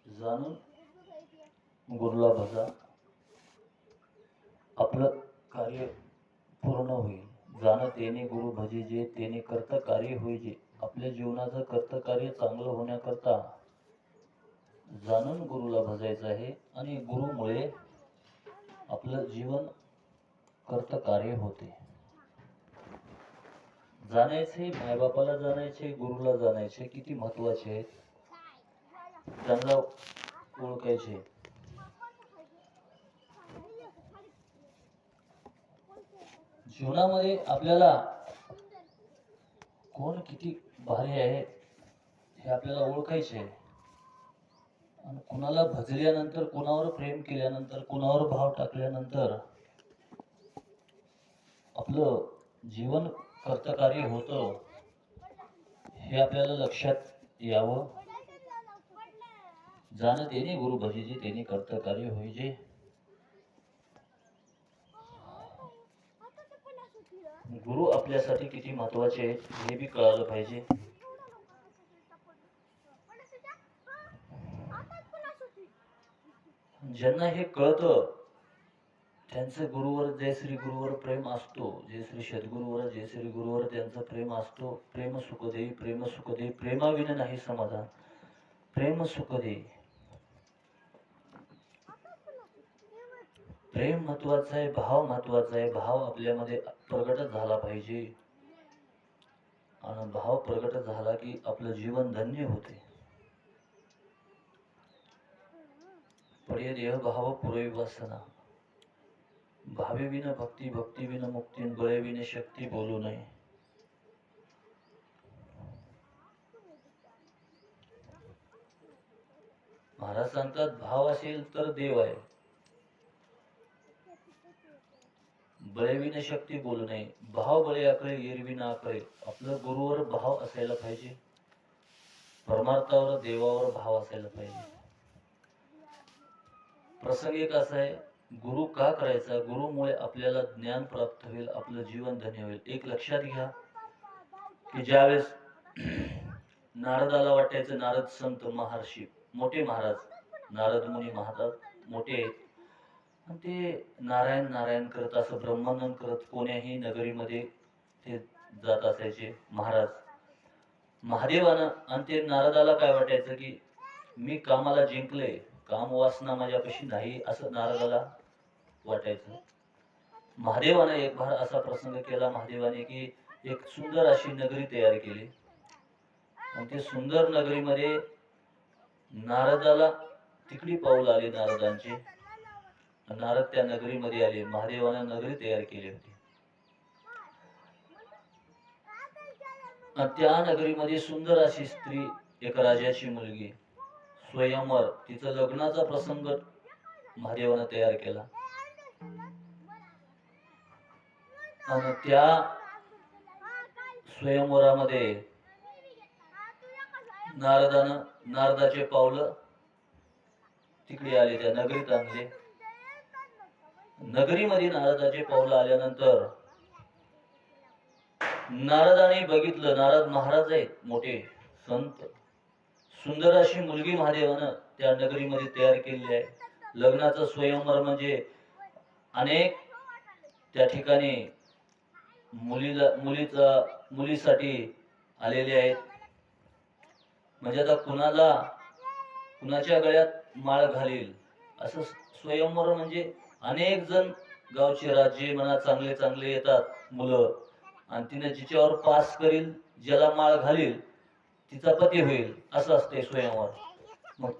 जाणून गुरुला भजा, आपलं कार्य पूर्ण होईल. जाण तेने गुरु भजिजे, तेने कर्त कार्य होईजे. आपल्या जीवनाचं कर्तकार्य चांगलं होण्याकरता जाणून गुरुला भजायचं आहे आणि गुरुमुळे आपलं जीवन कर्तकार्य होते. जाणायचे, मायबापाला जाणायचे, गुरुला जाणायचे किती महत्वाचे आहे, त्यांना ओळखायचे. जीवनामध्ये आपल्याला कोण किती भारी आहे हे आपल्याला ओळखायचे आहे. आणि कुणाला भजल्यानंतर, कुणावर प्रेम केल्यानंतर, कुणावर भाव टाकल्यानंतर आपलं जीवन कर्तकार्य होतं हे आपल्याला लक्षात यावं. जाण तेने गुरु भजिजे, तेने कर्तकार्य होईजे. गुरु आपल्यासाठी किती महत्वाचे आहेत हे बी कळालं पाहिजे. ज्यांना हे कळतं त्यांचं गुरुवर, जय श्री गुरुवर प्रेम असतो. जय श्री सद्गुरुवर, जय श्री गुरुवर त्यांचं प्रेम असतो. प्रेम सुख देई, प्रेम सुख देई, प्रेमाविना नाही समाधान. प्रेम सुख देई. प्रेम महत्वाचं आहे, भाव महत्वाचा आहे. भाव आपल्यामध्ये प्रगट झाला पाहिजे आणि भाव प्रगट झाला की आपलं जीवन धन्य होते. पडे देह भाव पुरे वासना. भावे विन भक्ती, भक्ती विन मुक्ती, बळे विन शक्ती बोलू नये. महाराज सांगतात, भाव असेल तर देव आहे. बळे विन शक्ती बोलू नये. भाव बळे आकळे, एरवी ना आकळे. आपलं गुरुवर भाव असायला पाहिजे. परमार्थावर, देवावर भाव असायला पाहिजे. प्रसंग एक असा आहे, गुरु का करायचा? गुरुमुळे आपल्याला ज्ञान प्राप्त होईल, आपलं जीवन धन्य होईल. एक लक्षात घ्या की ज्यावेळेस नारदाला वाटायचं, नारद संत महर्षी, मोठे महाराज, नारद मुनी महाराज मोठे आहेत, आणि ते नारायण नारायण करत, असं ब्रह्मानंद करत कोण्याही नगरीमध्ये ते जात असायचे महाराज महादेवानं. आणि ते नारदाला काय वाटायचं की मी कामाला जिंकले, काम वासना माझ्यापाशी नाही, असं नारदाला वाटायचं. महादेवानं एक भार असा प्रसंग केला महादेवाने की एक सुंदर अशी नगरी तयार केली. आणि ते सुंदर नगरीमध्ये नारदाला तिकडी पाऊल आले नारदांचे. नारद त्या नगरीमध्ये आले. महादेवानं नगरी तयार केली होती. त्या नगरीमध्ये सुंदर अशी स्त्री, एक राजाची मुलगी, स्वयंवर, तिचं लग्नाचा प्रसंग महादेवानं तयार केला. आणि त्या स्वयंवरामध्ये नारदाचे पावलं तिकडे आले, त्या नगरीत आणले. नगरीमध्ये नारदाचे पावलं आल्यानंतर नारदाने बघितलं, नारद महाराज आहेत, मोठे संत, सुंदर अशी मुलगी महादेवानं त्या नगरीमध्ये तयार केलेली आहे. लग्नाचं स्वयंवर म्हणजे अनेक त्या ठिकाणी मुलीसाठी आलेले आहेत. म्हणजे आता कुणाच्या गळ्यात माळ घालील असं स्वयंवर. म्हणजे अनेक जण गावचे, राज्य म्हणा, चांगले चांगले येतात मुलं, आणि तिने जिच्यावर पास करील, ज्याला माळ घालील तिचा पती होईल, असं असते स्वयंवर.